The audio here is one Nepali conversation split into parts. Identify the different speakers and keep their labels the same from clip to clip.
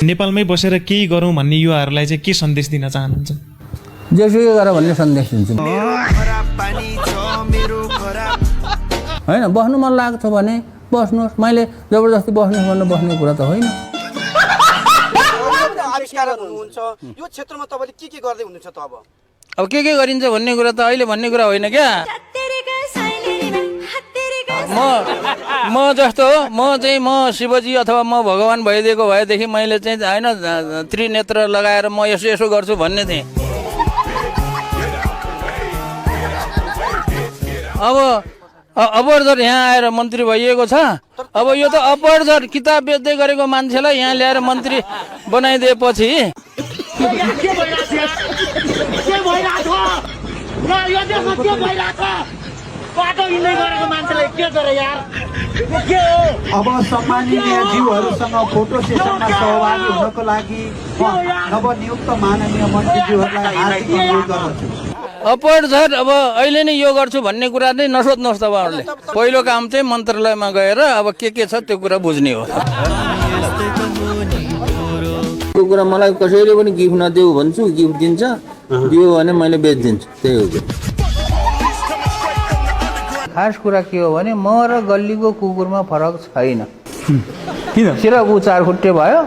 Speaker 1: नेपालमै बसेर केही गरौँ भन्ने युवाहरूलाई चाहिँ के सन्देश दिन चाहनुहुन्छ?
Speaker 2: जेसुकै गर भन्ने सन्देश दिन्छु होइन। बस्नु मन लाग्छ भने बस्नुहोस्, मैले जबरजस्ती बस्नुहोस् भन्नु बस्ने कुरा त होइन।
Speaker 3: आविष्कारक हुनुहुन्छ यो क्षेत्रमा तपाईँले के गर्दै हुनुहुन्छ त?
Speaker 2: अब के गरिन्छ भन्ने कुरा त अहिले भन्ने कुरा होइन क्या। म जस्तो हो, म शिवजी अथवा म भगवान भइदिएको भएदेखि मैले चाहिँ होइन त्रिनेत्र लगाएर म यसो यसो गर्छु भन्ने थिएँ। अब अपरझट यहाँ आएर मन्त्री भइएको छ। अब यो त अपरझट किताब बेच्दै गरेको मान्छेलाई यहाँ ल्याएर मन्त्री बनाइदिएपछि
Speaker 4: अब सम्माननीय ज्यूहरूसँग फोटो सेसनमा सहभागी हुनको लागि नवनियुक्त माननीय मन्त्रीज्यूहरूलाई हार्दिक अनुरोध गर्दछु।
Speaker 2: अपरझट अब अहिले नै यो गर्छु भन्ने कुरा नै नसोध्नुहोस् तपाईँहरूले। पहिलो काम चाहिँ मन्त्रालयमा गएर अब के छ त्यो कुरा बुझ्ने हो। त्यो कुरा मलाई कसैले पनि गिफ्ट नदेऊ भन्छु, गिफ्ट दिन्छ, दियो भने मैले बेचिदिन्छु, त्यही हो। खास कुरा के हो भने म र गल्लीको कुकुरमा फरक छैन। किन? सिरक ऊ 4 खुट्टे भयो,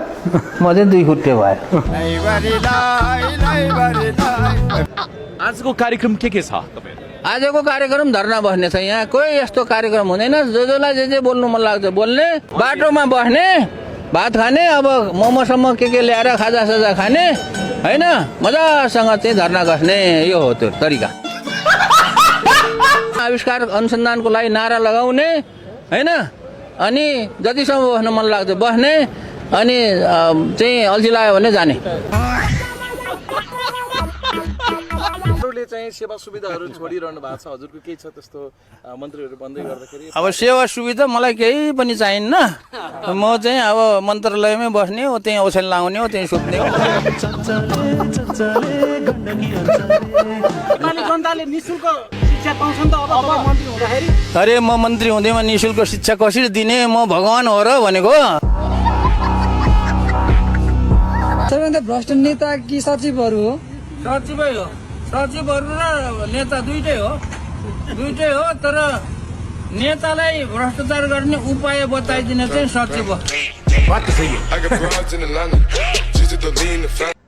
Speaker 2: म चाहिँ 2 खुट्टे भयो।
Speaker 5: आजको कार्यक्रम के छ?
Speaker 2: आजको कार्यक्रम धर्ना बस्ने छ। यहाँ कोही यस्तो कार्यक्रम हुँदैन। जसलाई जे बोल्नु मन लाग्छ बोल्ने, बाटोमा बस्ने, भात खाने, अब मोमोसम्म के ल्याएर खाजासाजा खाने होइन, मजासँग चाहिँ धर्ना बस्ने, यो हो त्यो तरिका। आविष्कार अनुसन्धानको लागि नारा लगाउने होइन, अनि जतिसम्म बस्न मन लाग्छ बस्ने, अनि चाहिँ अल्छी लाग्यो भने जाने।
Speaker 5: चाहिँ सेवा सुविधाहरू छोडिरहनु भएको छ, हजुरको केही छ त्यस्तो मन्त्रीहरू बन्दै गर्दाखेरि?
Speaker 2: अब सेवा सुविधा मलाई केही पनि चाहिन्न। म चाहिँ अब मन्त्रालयमै बस्ने हो, त्यहीँ ओछ्यान लाउने हो, त्यहीँ सुत्ने हो। अरे म मन्त्री हुँदैमा निःशुल्क शिक्षा कसरी दिने? म भगवान हो र भनेको।
Speaker 6: सबैभन्दा भ्रष्ट नेता कि सचिवहरू हो?
Speaker 2: सचिवै हो। सचिवहरू र नेता दुइटै हो। तर नेतालाई भ्रष्टाचार गर्ने उपाय बताइदिने चाहिँ सचिव हो।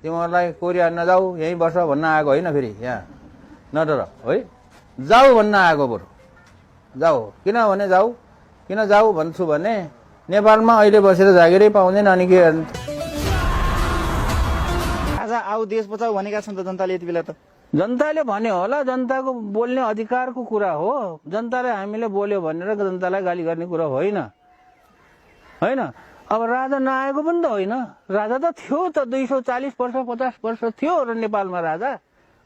Speaker 2: तिमीहरूलाई कोरिया नजाऊ, यहीँ बस भन्न आएको होइन, फेरि यहाँ नडर है, जाऊ भन्न आएको। बरु जाऊ, किन जाऊ भन्छु भने नेपालमा अहिले बसेर जागिरै पाउँदैन, अनि के
Speaker 4: आज आऊ देश बचाऊ भनेका छन् त जनताले यति बेला त।
Speaker 2: जनताले भन्यो होला, जनताको बोल्ने अधिकारको कुरा हो। जनतालाई हामीले बोल्यो भनेर जनतालाई गाली गर्ने कुरा होइन। अब राजा नआएको पनि त होइन, राजा त थियो त, 240 वर्ष 50 वर्ष थियो र नेपालमा राजा।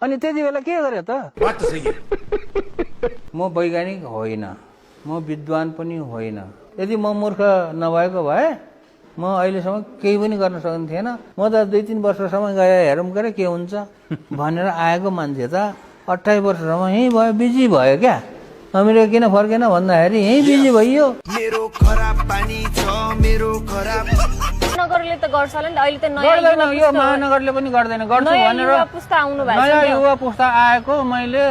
Speaker 2: अनि त्यति बेला के गरे त? म वैज्ञानिक होइन, म विद्वान पनि होइन। यदि म मूर्ख नभएको भए म अहिलेसम्म केही पनि गर्न सक्ने थिएन। म त 2-3 वर्षसम्म गएर हेरौँ गरे के हुन्छ भनेर आएको मान्छे त 28 वर्षसम्म यहीँ भयो, बिजी भयो क्या। अमेरिका किन फर्केन भन्दाखेरि यहीँ बिजी भइयो।
Speaker 7: नगरले त गर्छ होला नि, अहिले त
Speaker 2: गर्दैन, यो महानगरले पनि गर्दैन। गर्छु भनेर नयाँ युवा पुस्ता आएको मैले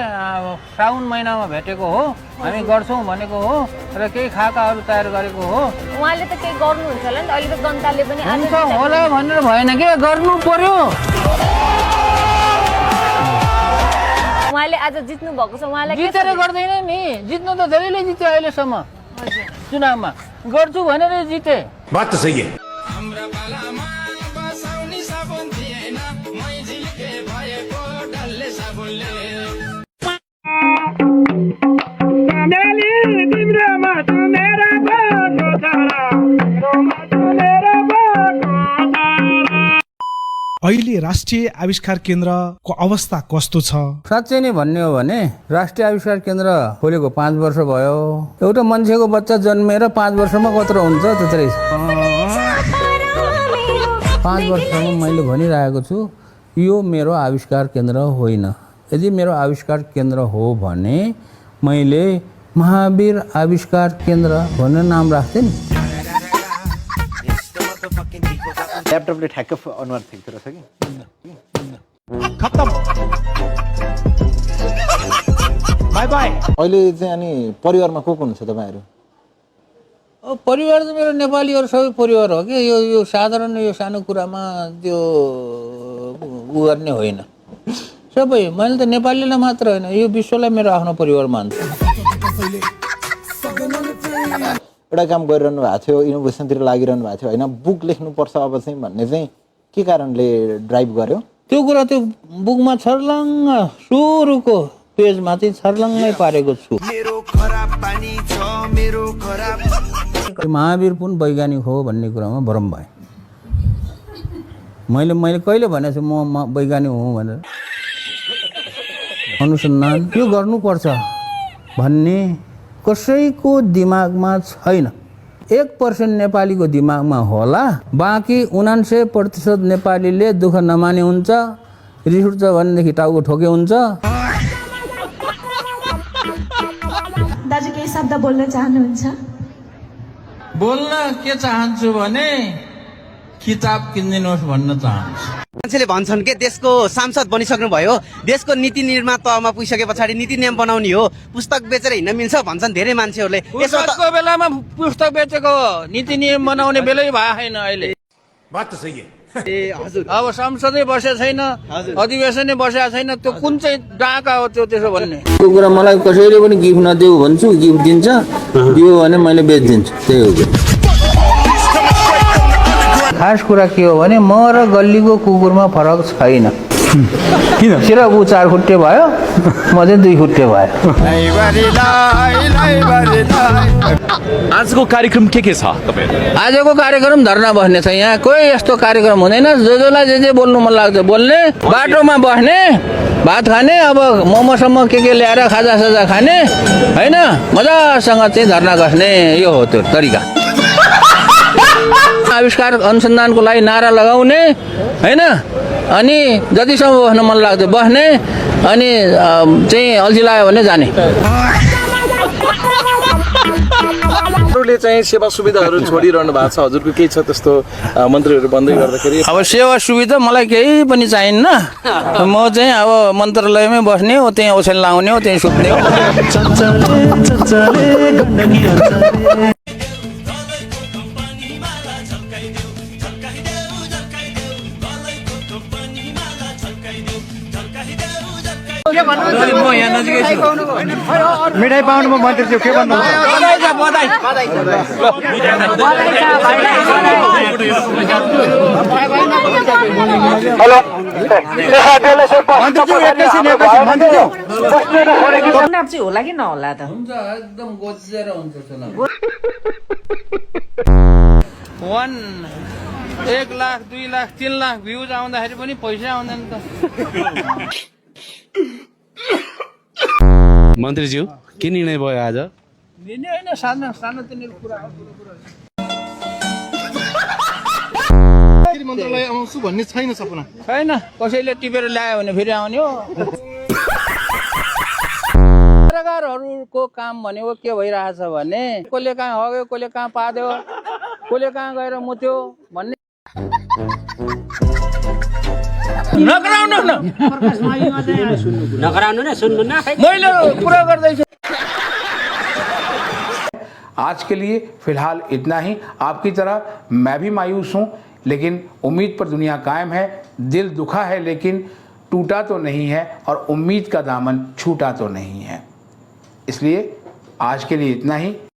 Speaker 2: साउन महिनामा भेटेको हो, हामी गर्छौँ भनेको हो र केही खाकाहरू तयार गरेको हो।
Speaker 7: उहाँले त केही गर्नुहुन्छ होला नि, अहिले त जनताले पनि
Speaker 2: हुन्छ होला भनेर भएन के, गर्नु पर्यो।
Speaker 7: उहाँले आज जित्नु भएको छ, उहाँलाई
Speaker 2: जितेर गर्दैन नि, जित्नु त धेरैले जित्यो अहिलेसम्म चुनावमा। गर्छु भनेर जिते।
Speaker 5: बात त सही है।
Speaker 8: अहिले राष्ट्रिय आविष्कार केन्द्रको अवस्था कस्तो छ?
Speaker 2: साँच्चै नै भन्ने हो भने राष्ट्रिय आविष्कार केन्द्र खोलेको 5 वर्ष भयो। एउटा मान्छेको बच्चा जन्मेर 5 वर्षमा कत्रो हुन्छ त्यत्रै। 5 वर्षसम्म मैले भनिरहेको छु यो मेरो आविष्कार केन्द्र होइन। यदि मेरो आविष्कार केन्द्र हो भने मैले महावीर आविष्कार केन्द्र भनेर नाम राख्थेँ नि।
Speaker 9: ल्यापटपले ठ्याक्क अनुहार ठेक्दो रहेछ कि
Speaker 8: बाई बाई।
Speaker 9: अहिले चाहिँ अनि परिवारमा को हुनुहुन्छ तपाईँहरू?
Speaker 2: परिवार त मेरो नेपालीहरू सबै परिवार हो कि यो साधारण यो सानो कुरामा त्यो उ गर्ने होइन। सबै मैले त नेपालीलाई मात्र होइन यो विश्वलाई मेरो आफ्नो परिवार मान्छु।
Speaker 9: एउटा काम गरिरहनु भएको थियो, इनोभेसनतिर लागिरहनु भएको थियो होइन, बुक लेख्नुपर्छ अब चाहिँ भन्ने चाहिँ के कारणले ड्राइभ गर्यो?
Speaker 2: त्यो कुरा त्यो बुकमा छर्लङ्ग सुरुको पेजमा चाहिँ छर्लङ्गै पारेको छु। महावीर पुन वैज्ञानिक हो भन्ने कुरामा भ्रम भयो। मैले कहिले भनेको छु म वैज्ञानिक हुँ भनेर? अनुसन्धान यो गर्नुपर्छ भन्ने कसैको दिमागमा छैन। 1% नेपालीको दिमागमा होला, बाँकी 99% नेपालीले दुःख नमाने हुन्छ, रिस उठ्छ भनेदेखि टाउको ठोके हुन्छ।
Speaker 10: दाजु केही शब्द बोल्न चाहनुहुन्छ?
Speaker 2: बोल्न के चाहन्छु भने किताब किनिदिनुहोस् भन्न चाहन्छु।
Speaker 3: मान्छेले भन्छन् के देशको सांसद बनिसक्नु भयो, देशको नीति निर्माण तहमा पुगिसके पछाडि नीति नियम बनाउने हो, पुस्तक बेचेर हिँड्न मिल्छ भन्छन् धेरै मान्छेहरूले।
Speaker 2: यसको बेलामा पुस्तक बेचेको नीति नियम बनाउने बेलै भएको छैन अहिले।
Speaker 8: बात त सही है।
Speaker 3: ए हजुर,
Speaker 2: अब संसदै बसेको छैन, अधिवेशनै बसेको छैन, त्यो कुन चाहिँ डाका हो त्यो त्यसो भन्ने? त्यो कुरा मलाई कसैले पनि गिफ्ट नदेऊ भन्छु, गिफ्ट दिन्छ, दियो भने मैले बेचिदिन्छु, त्यही हो। खास कुरा के हो भने म र गल्लीको कुकुरमा फरक छैन। किन? सिर्फ ऊ 4 खुट्टे भयो, म चाहिँ 2 खुट्टे भयो।
Speaker 5: आजको कार्यक्रम के छ तपाईहरु?
Speaker 2: आजको कार्यक्रम धर्ना बस्ने छ। यहाँ कोही यस्तो कार्यक्रम हुँदैन, जसलाई जे बोल्नु मन लाग्छ बोल्ने, बाटोमा बस्ने, भात खाने, अब मोमोसम्म के ल्याएर खाजासाजा खाने होइन, मजासँग चाहिँ धर्ना बस्ने, यो हो त्यो तरिका। आविष्कार अनुसन्धानको लागि नारा लगाउने होइन, अनि जतिसम्म बस्न मन लाग्छ बस्ने, अनि चाहिँ अल्छी लाग्यो भने जाने।
Speaker 5: हजुरले चाहिँ सेवा सुविधाहरू छोडिरहनु भएको छ, हजुरको केही छ त्यस्तो मन्त्रीहरू बन्दै गर्दाखेरि?
Speaker 2: अब सेवा सुविधा मलाई केही पनि चाहिन्न। म चाहिँ अब मन्त्रालयमै बस्ने हो, त्यहीँ ओछ्यान लाउने हो, त्यहीँ सुत्ने हो।
Speaker 4: मिठाई पाउनुमा मन्त्रीज्यू के भन्नुहुन्छ?
Speaker 6: चुनाव चाहिँ होला कि नहोला त?
Speaker 2: हुन्छ, एकदम गोजेर हुन्छ चुनाव। 1 लाख 2 लाख 3 लाख भ्युज आउँदाखेरि पनि पैसा आउँदैन त।
Speaker 11: मन्त्रीज्यू के निर्णय भयो आज?
Speaker 2: निर्णय होइन, सानोतिनो कुरा हो।
Speaker 8: मन्त्रालय आउँछु भन्ने छैन सपना?
Speaker 2: छैन, कसैले टिपेर ल्यायो भने फेरि आउने हो। पत्रकारहरूको काम भनेको के भइरहेछ भने कसले कहाँ हग्यो, कसले कहाँ पाद्यो, कसले कहाँ गएर मुत्यो भन्ने नगराउनु न, सुन्नु न, मैले कुरा गर्दैछु।
Speaker 12: आज के लिए फिलहाल इतना ही। आपकी तरह मैं भी मायूस हूँ, लेकिन उम्मीद पर दुनिया कायम है। दिल दुखा है लेकिन टूटा तो नहीं है, और उम्मीद का दामन छूटा तो नहीं है। इसलिए आज के लिए इतना ही।